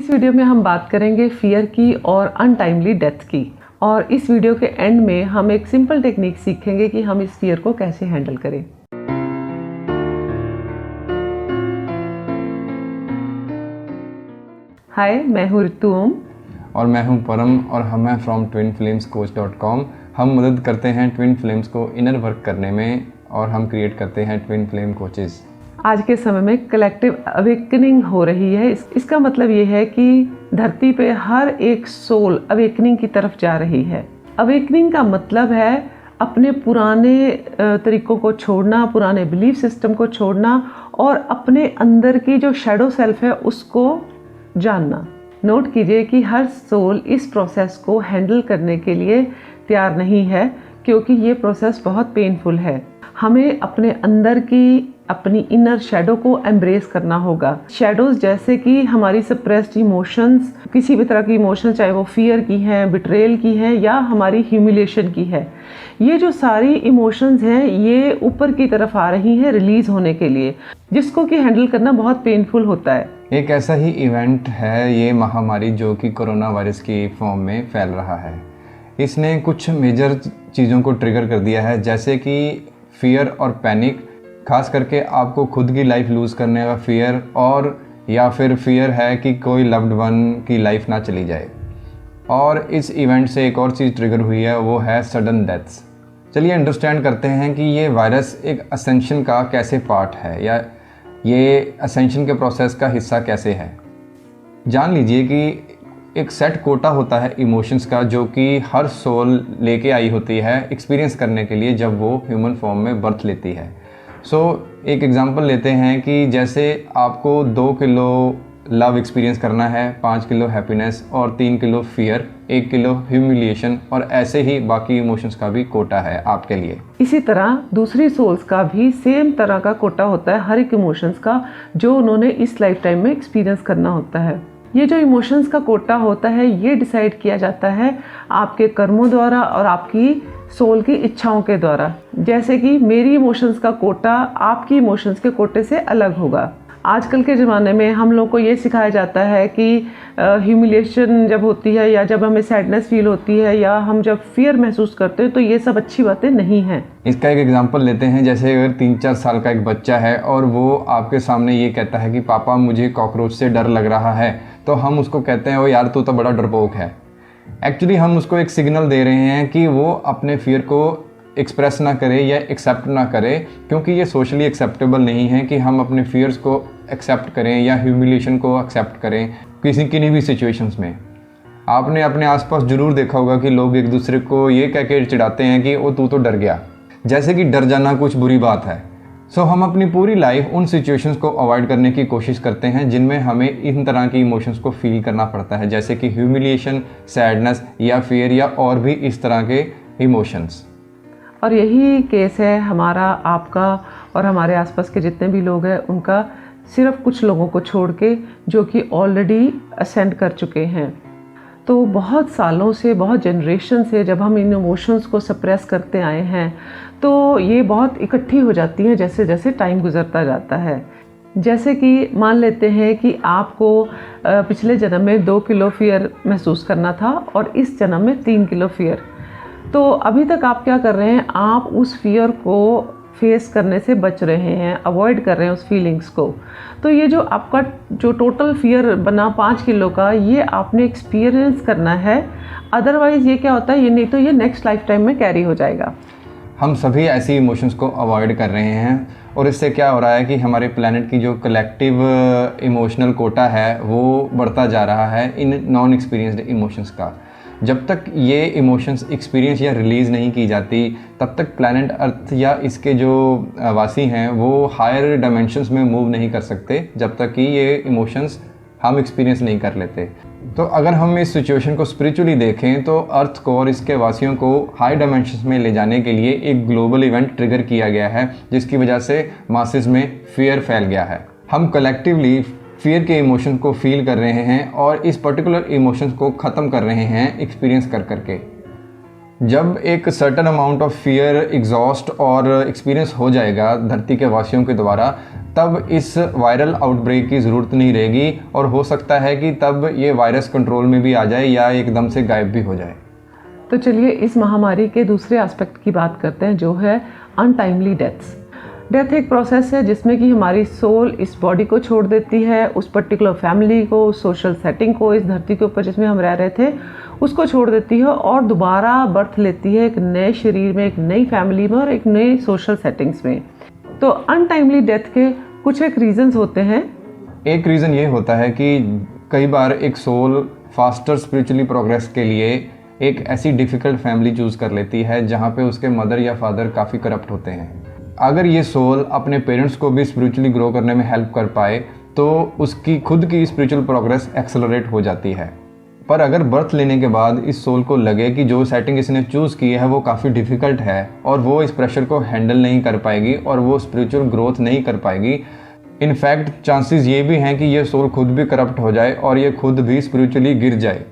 इस वीडियो में हम बात करेंगे फियर की और अनटाइमली डेथ की। और इस वीडियो के एंड में हम एक सिंपल टेक्निक सीखेंगे कि हम इस फियर को कैसे हैंडल करें। हाय, मैं हूँ ऋतु ओम और मैं हूं परम और हम हैं फ्रॉम twinflamescoach.com। हम मदद करते हैं ट्विन फ्लेम्स को इनर वर्क करने में और हम क्रिएट करते हैं ट्विन फ्लेम कोचेस। आज के समय में कलेक्टिव अवेकनिंग हो रही है। इसका मतलब ये है कि धरती पे हर एक सोल अवेकनिंग की तरफ जा रही है। अवेकनिंग का मतलब है अपने पुराने तरीकों को छोड़ना, पुराने बिलीफ सिस्टम को छोड़ना और अपने अंदर की जो शैडो सेल्फ है उसको जानना। नोट कीजिए कि हर सोल इस प्रोसेस को हैंडल करने के लिए तैयार नहीं है, क्योंकि ये प्रोसेस बहुत पेनफुल है। हमें अपने अंदर की अपनी इनर शैडो को एम्ब्रेस करना होगा। शैडोज जैसे कि हमारी सप्रेस्ड इमोशंस, किसी भी तरह की इमोशन, चाहे वो फियर की हैं, बिट्रेयल की हैं या हमारी ह्यूमिलिएशन की है, ये जो सारी इमोशंस हैं ये ऊपर की तरफ आ रही हैं रिलीज होने के लिए, जिसको कि हैंडल करना बहुत पेनफुल होता है। एक ऐसा ही इवेंट है ये महामारी जो कि कोरोना वायरस की फॉर्म में फैल रहा है। इसने कुछ मेजर चीज़ों को ट्रिगर कर दिया है, जैसे कि फियर और पैनिक, खास करके आपको खुद की लाइफ लूज़ करने का फियर, और या फिर फियर है कि कोई लव्ड वन की लाइफ ना चली जाए। और इस इवेंट से एक और चीज़ ट्रिगर हुई है, वो है सडन डेथ्स। चलिए अंडरस्टैंड करते हैं कि ये वायरस एक असेंशन का कैसे पार्ट है, या ये असेंशन के प्रोसेस का हिस्सा कैसे है। जान लीजिए कि एक सेट कोटा होता है इमोशंस का, जो कि हर सोल लेके आई होती है एक्सपीरियंस करने के लिए जब वो ह्यूमन फॉर्म में बर्थ लेती है। एक एग्जांपल लेते हैं कि जैसे आपको 2 किलो लव एक्सपीरियंस करना है, 5 किलो हैप्पीनेस और 3 किलो फियर, 1 किलो ह्यूमिलिएशन, और ऐसे ही बाकी इमोशंस का भी कोटा है आपके लिए। इसी तरह दूसरी सोल्स का भी सेम तरह का कोटा होता है हर एक इमोशंस का, जो उन्होंने इस लाइफ टाइम में एक्सपीरियंस करना होता है। ये जो इमोशंस का कोटा होता है ये डिसाइड किया जाता है आपके कर्मों द्वारा और आपकी सोल की इच्छाओं के द्वारा। जैसे कि मेरी इमोशंस का कोटा आपकी इमोशंस के कोटे से अलग होगा। आजकल के ज़माने में हम लोग को ये सिखाया जाता है कि ह्यूमिलिएशन जब होती है या जब हमें सैडनेस फील होती है या हम जब फियर महसूस करते हैं तो ये सब अच्छी बातें नहीं हैं। इसका एक एग्जांपल लेते हैं, जैसे अगर 3-4 साल का एक बच्चा है और वो आपके सामने ये कहता है कि पापा मुझे कॉकरोच से डर लग रहा है, तो हम उसको कहते हैं ओ यार तू तो बड़ा डरपोक है। एक्चुअली हम उसको एक सिग्नल दे रहे हैं कि वो अपने फियर को एक्सप्रेस ना करे या एक्सेप्ट ना करे, क्योंकि ये सोशली एक्सेप्टेबल नहीं है कि हम अपने फियर्स को एक्सेप्ट करें या ह्यूमिलिएशन को एक्सेप्ट करें किन्हीं भी सिचुएशंस में। आपने अपने आसपास ज़रूर देखा होगा कि लोग एक दूसरे को ये कह के चिढ़ाते हैं कि ओ तू तो डर गया, जैसे कि डर जाना कुछ बुरी बात है। हम अपनी पूरी लाइफ उन सिचुएशंस को अवॉइड करने की कोशिश करते हैं जिनमें हमें इन तरह की इमोशंस को फील करना पड़ता है, जैसे कि ह्यूमिलिएशन, सैडनेस या फियर या और भी इस तरह के इमोशंस। और यही केस है हमारा, आपका और हमारे आसपास के जितने भी लोग हैं उनका, सिर्फ कुछ लोगों को छोड़ के जो कि ऑलरेडी असेंड कर चुके हैं। तो बहुत सालों से, बहुत जनरेशन से जब हम इन इमोशंस को सप्रेस करते आए हैं तो ये बहुत इकट्ठी हो जाती हैं जैसे जैसे टाइम गुजरता जाता है। जैसे कि मान लेते हैं कि आपको पिछले जन्म में 2 किलो फियर महसूस करना था और इस जन्म में 3 किलो फियर। तो अभी तक आप क्या कर रहे हैं, आप उस फियर को फेस करने से बच रहे हैं, अवॉइड कर रहे हैं उस फीलिंग्स को। तो ये जो आपका जो टोटल फियर बना 5 किलो का, ये आपने एक्सपीरियंस करना है। अदरवाइज़ ये क्या होता है, ये नहीं तो ये नेक्स्ट लाइफ टाइम में कैरी हो जाएगा। हम सभी ऐसी इमोशंस को अवॉइड कर रहे हैं और इससे क्या हो रहा है कि हमारे प्लैनेट की जो कलेक्टिव इमोशनल कोटा है वो बढ़ता जा रहा है इन नॉन एक्सपीरियंस्ड इमोशंस का। जब तक ये इमोशंस एक्सपीरियंस या रिलीज़ नहीं की जाती, तब तक प्लैनेट अर्थ या इसके जो वासी हैं वो हायर डायमेंशंस में मूव नहीं कर सकते जब तक कि ये इमोशंस हम एक्सपीरियंस नहीं कर लेते। तो अगर हम इस सिचुएशन को स्पिरिचुअली देखें तो अर्थ को और इसके वासियों को हाई डायमेंशंस में ले जाने के लिए एक ग्लोबल इवेंट ट्रिगर किया गया है, जिसकी वजह से मासेस में फियर फैल गया है। हम कलेक्टिवली फियर के इमोशन को फील कर रहे हैं और इस पर्टिकुलर इमोशंस को ख़त्म कर रहे हैं एक्सपीरियंस कर करके। जब एक certain amount of fear, exhaust और एक्सपीरियंस हो जाएगा धरती के वासियों के द्वारा, तब इस वायरल आउटब्रेक की ज़रूरत नहीं रहेगी और हो सकता है कि तब ये वायरस कंट्रोल में भी आ जाए या एकदम से गायब भी हो जाए। तो चलिए इस महामारी के दूसरे एस्पेक्ट की बात करते हैं, जो है अनटाइमली डेथ्स। डेथ एक प्रोसेस है जिसमें कि हमारी सोल इस बॉडी को छोड़ देती है, उस पर्टिकुलर फैमिली को, उस सोशल सेटिंग को, इस धरती के ऊपर जिसमें हम रह रहे थे उसको छोड़ देती है और दोबारा बर्थ लेती है एक नए शरीर में, एक नई फैमिली में और एक नई सोशल सेटिंग्स में। तो अनटाइमली डेथ के कुछ एक रीजंस होते हैं। एक रीज़न ये होता है कि कई बार एक सोल फास्टर स्पिरिचुअली प्रोग्रेस के लिए एक ऐसी डिफ़िकल्ट फैमिली चूज़ कर लेती है जहाँ पे उसके मदर या फादर काफ़ी करप्ट होते हैं। अगर ये सोल अपने पेरेंट्स को भी स्पिरिचुअली ग्रो करने में हेल्प कर पाए तो उसकी खुद की स्पिरिचुअल प्रोग्रेस एक्सेलरेट हो जाती है। पर अगर बर्थ लेने के बाद इस सोल को लगे कि जो सेटिंग इसने चूज़ की है वो काफ़ी डिफ़िकल्ट है और वो इस प्रेशर को हैंडल नहीं कर पाएगी और वो स्पिरिचुअल ग्रोथ नहीं कर पाएगी, इनफैक्ट चांसेस ये भी हैं कि ये सोल खुद भी करप्ट हो जाए और ये खुद भी स्पिरिचुअली गिर जाए,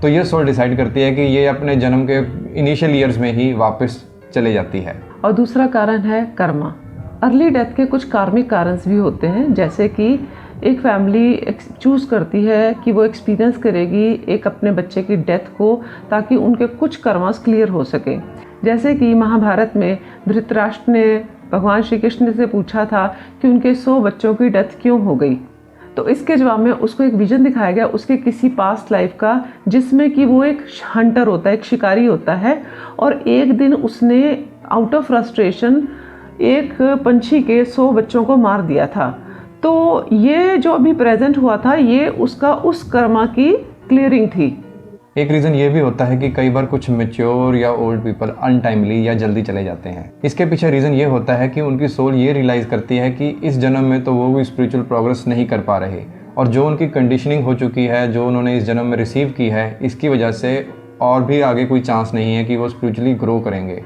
तो ये सोल डिसाइड करती है कि ये अपने जन्म के इनिशियल ईयर्स में ही वापस चले जाती है। और दूसरा कारण है कर्मा। अर्ली डेथ के कुछ कार्मिक कारण भी होते हैं, जैसे कि एक फैमिली चूज़ करती है कि वो एक्सपीरियंस करेगी एक अपने बच्चे की डेथ को ताकि उनके कुछ कर्मास क्लियर हो सके। जैसे कि महाभारत में धृतराष्ट्र ने भगवान श्री कृष्ण से पूछा था कि उनके 100 बच्चों की डेथ क्यों हो गई, तो इसके जवाब में उसको एक विजन दिखाया गया उसके किसी पास्ट लाइफ का, जिसमें कि वो एक हंटर होता है, एक शिकारी होता है और एक दिन उसने आउट ऑफ फ्रस्ट्रेशन एक पंछी के 100 बच्चों को मार दिया था। तो ये जो अभी प्रेजेंट हुआ था ये उसका उस कर्मा की क्लियरिंग थी। एक रीज़न ये भी होता है कि कई बार कुछ मैच्योर या ओल्ड पीपल अनटाइमली या जल्दी चले जाते हैं। इसके पीछे रीज़न ये होता है कि उनकी सोल ये रियलाइज़ करती है कि इस जन्म में तो वो भी स्पिरिचुअल प्रोग्रेस नहीं कर पा रहे और जो उनकी कंडीशनिंग हो चुकी है, जो उन्होंने इस जन्म में रिसीव की है, इसकी वजह से और भी आगे कोई चांस नहीं है कि वो स्पिरिचुअली ग्रो करेंगे।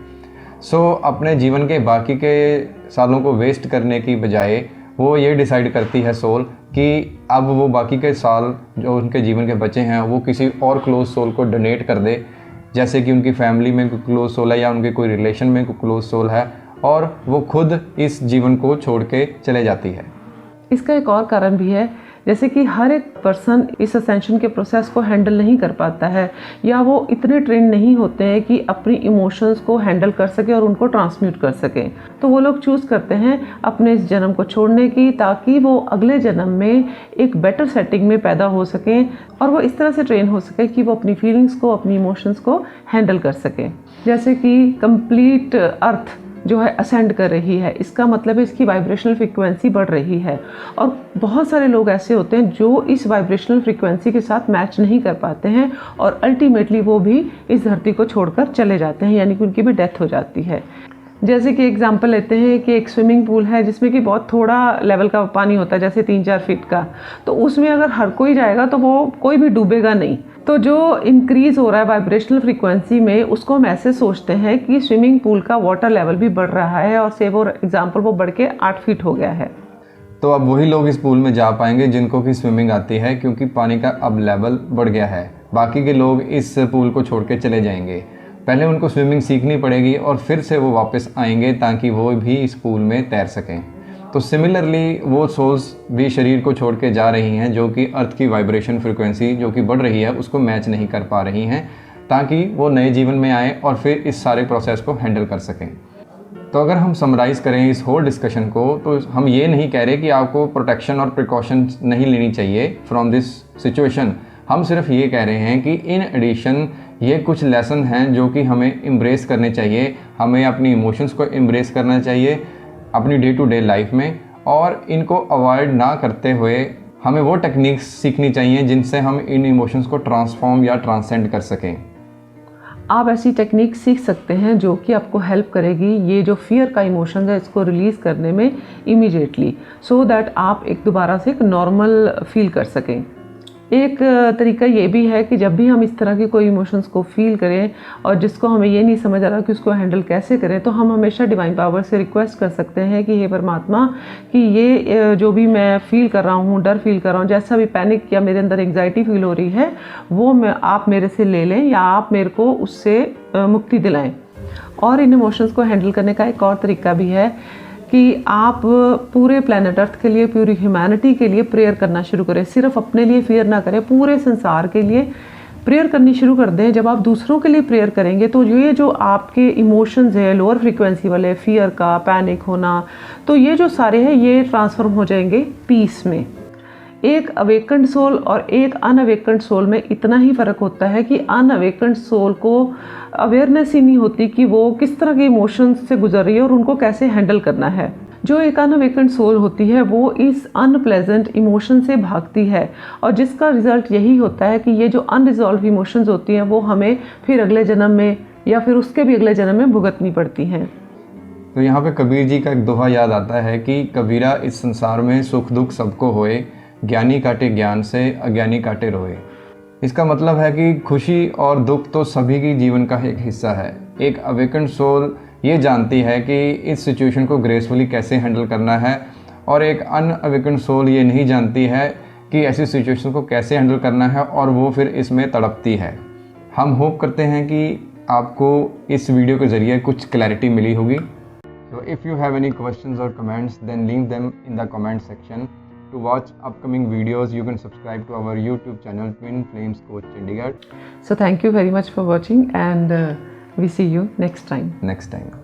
अपने जीवन के बाकी के सालों को वेस्ट करने की बजाय वो ये डिसाइड करती है सोल कि अब वो बाकी के साल जो उनके जीवन के बचे हैं वो किसी और क्लोज सोल को डोनेट कर दे, जैसे कि उनकी फैमिली में कोई क्लोज सोल है या उनके कोई रिलेशन में कोई क्लोज सोल है, और वो खुद इस जीवन को छोड़ के चले जाती है। इसका एक और कारण भी है, जैसे कि हर एक पर्सन इस असेंशन के प्रोसेस को हैंडल नहीं कर पाता है या वो इतने ट्रेन नहीं होते हैं कि अपनी इमोशंस को हैंडल कर सके और उनको ट्रांसम्यूट कर सके। तो वो लोग चूज़ करते हैं अपने इस जन्म को छोड़ने की ताकि वो अगले जन्म में एक बेटर सेटिंग में पैदा हो सकें और वो इस तरह से ट्रेन हो सके कि वो अपनी फीलिंग्स को, अपनी इमोशंस को हैंडल कर सकें। जैसे कि कंप्लीट अर्थ जो है असेंड कर रही है, इसका मतलब है इसकी वाइब्रेशनल फ्रीक्वेंसी बढ़ रही है और बहुत सारे लोग ऐसे होते हैं जो इस वाइब्रेशनल फ्रीक्वेंसी के साथ मैच नहीं कर पाते हैं और अल्टीमेटली वो भी इस धरती को छोड़कर चले जाते हैं, यानी कि उनकी भी डेथ हो जाती है। जैसे कि एग्जांपल लेते हैं कि एक स्विमिंग पूल है जिसमें कि बहुत थोड़ा लेवल का पानी होता है, जैसे 3-4 फीट का, तो उसमें अगर हर कोई जाएगा तो वो कोई भी डूबेगा नहीं। तो जो इंक्रीज़ हो रहा है वाइब्रेशनल फ्रीक्वेंसी में, उसको हम ऐसे सोचते हैं कि स्विमिंग पूल का वाटर लेवल भी बढ़ रहा है और से फॉर एग्जांपल वो बढ़ के 8 फीट हो गया है। तो अब वही लोग इस पूल में जा पाएंगे जिनको कि स्विमिंग आती है, क्योंकि पानी का अब लेवल बढ़ गया है। बाकी के लोग इस पूल को छोड़ के चले जाएंगे। पहले उनको स्विमिंग सीखनी पड़ेगी और फिर से वो वापस आएंगे ताकि वो भी इस पूल में तैर सकें। तो सिमिलरली वो सोल्स भी शरीर को छोड़ के जा रही हैं जो कि अर्थ की वाइब्रेशन फ्रिक्वेंसी जो कि बढ़ रही है उसको मैच नहीं कर पा रही हैं, ताकि वो नए जीवन में आए और फिर इस सारे प्रोसेस को हैंडल कर सकें। तो अगर हम समराइज़ करें इस होल डिस्कशन को, तो हम ये नहीं कह रहे कि आपको प्रोटेक्शन और प्रिकॉशन नहीं लेनी चाहिए फ्रॉम दिस सिचुएशन। हम सिर्फ ये कह रहे हैं कि इन एडिशन ये कुछ लेसन हैं जो कि हमें एम्ब्रेस करने चाहिए। हमें अपनी इमोशंस को एम्ब्रेस करना चाहिए अपनी डे टू डे लाइफ में, और इनको अवॉइड ना करते हुए हमें वो टेक्निक्स सीखनी चाहिए जिनसे हम इन इमोशंस को ट्रांसफॉर्म या ट्रांसेंड कर सकें। आप ऐसी टेक्निक सीख सकते हैं जो कि आपको हेल्प करेगी ये जो फियर का इमोशन है इसको रिलीज़ करने में इमीडिएटली, सो दैट आप एक दोबारा से एक नॉर्मल फील कर सकें। एक तरीका ये भी है कि जब भी हम इस तरह के कोई इमोशंस को फील करें और जिसको हमें ये नहीं समझ आ रहा कि उसको हैंडल कैसे करें, तो हम हमेशा डिवाइन पावर से रिक्वेस्ट कर सकते हैं कि हे परमात्मा, कि ये जो भी मैं फील कर रहा हूँ, डर फील कर रहा हूँ, जैसा भी पैनिक या मेरे अंदर एंग्जाइटी फील हो रही है, वो आप मेरे से ले लें या आप मेरे को उससे मुक्ति दिलाएं। और इन इमोशंस को हैंडल करने का एक और तरीका भी है कि आप पूरे प्लेनेट अर्थ के लिए, पूरी ह्यूमैनिटी के लिए प्रेयर करना शुरू करें। सिर्फ अपने लिए फेयर ना करें, पूरे संसार के लिए प्रेयर करनी शुरू कर दें। जब आप दूसरों के लिए प्रेयर करेंगे तो ये जो आपके इमोशंस है लोअर फ्रीक्वेंसी वाले, फियर का, पैनिक होना, तो ये जो सारे हैं ये ट्रांसफॉर्म हो जाएंगे पीस में। एक अवेकेंड सोल और एक अनअवेकेंड सोल में इतना ही फ़र्क होता है कि अनअवेकेंड सोल को अवेयरनेस ही नहीं होती कि वो किस तरह के इमोशंस से गुजर रही है और उनको कैसे हैंडल करना है। जो एक अनअवेकेंड सोल होती है वो इस अनप्लेजेंट इमोशन से भागती है और जिसका रिज़ल्ट यही होता है कि ये जो अनरिजॉल्व इमोशंस होती हैं वो हमें फिर अगले जन्म में या फिर उसके भी अगले जन्म में भुगतनी पड़ती हैं। तो यहाँ पे कबीर जी का एक दोहा याद आता है कि कबीरा इस संसार में सुख दुख सबको होए, ज्ञानी काटे ज्ञान से अज्ञानी काटे रोए। इसका मतलब है कि खुशी और दुख तो सभी की जीवन का एक हिस्सा है। एक अवेकेंड सोल ये जानती है कि इस सिचुएशन को ग्रेसफुली कैसे हैंडल करना है और एक अनअवेकेंड सोल ये नहीं जानती है कि ऐसी सिचुएशन को कैसे हैंडल करना है और वो फिर इसमें तड़पती है। हम होप करते हैं कि आपको इस वीडियो के ज़रिए कुछ क्लैरिटी मिली होगी। So if you have any questions or comments, then leave them in the comment section. To watch upcoming videos, you can subscribe to our YouTube channel Twin Flames Coach Chandigarh. So thank you very much for watching and we see you next time. Next time.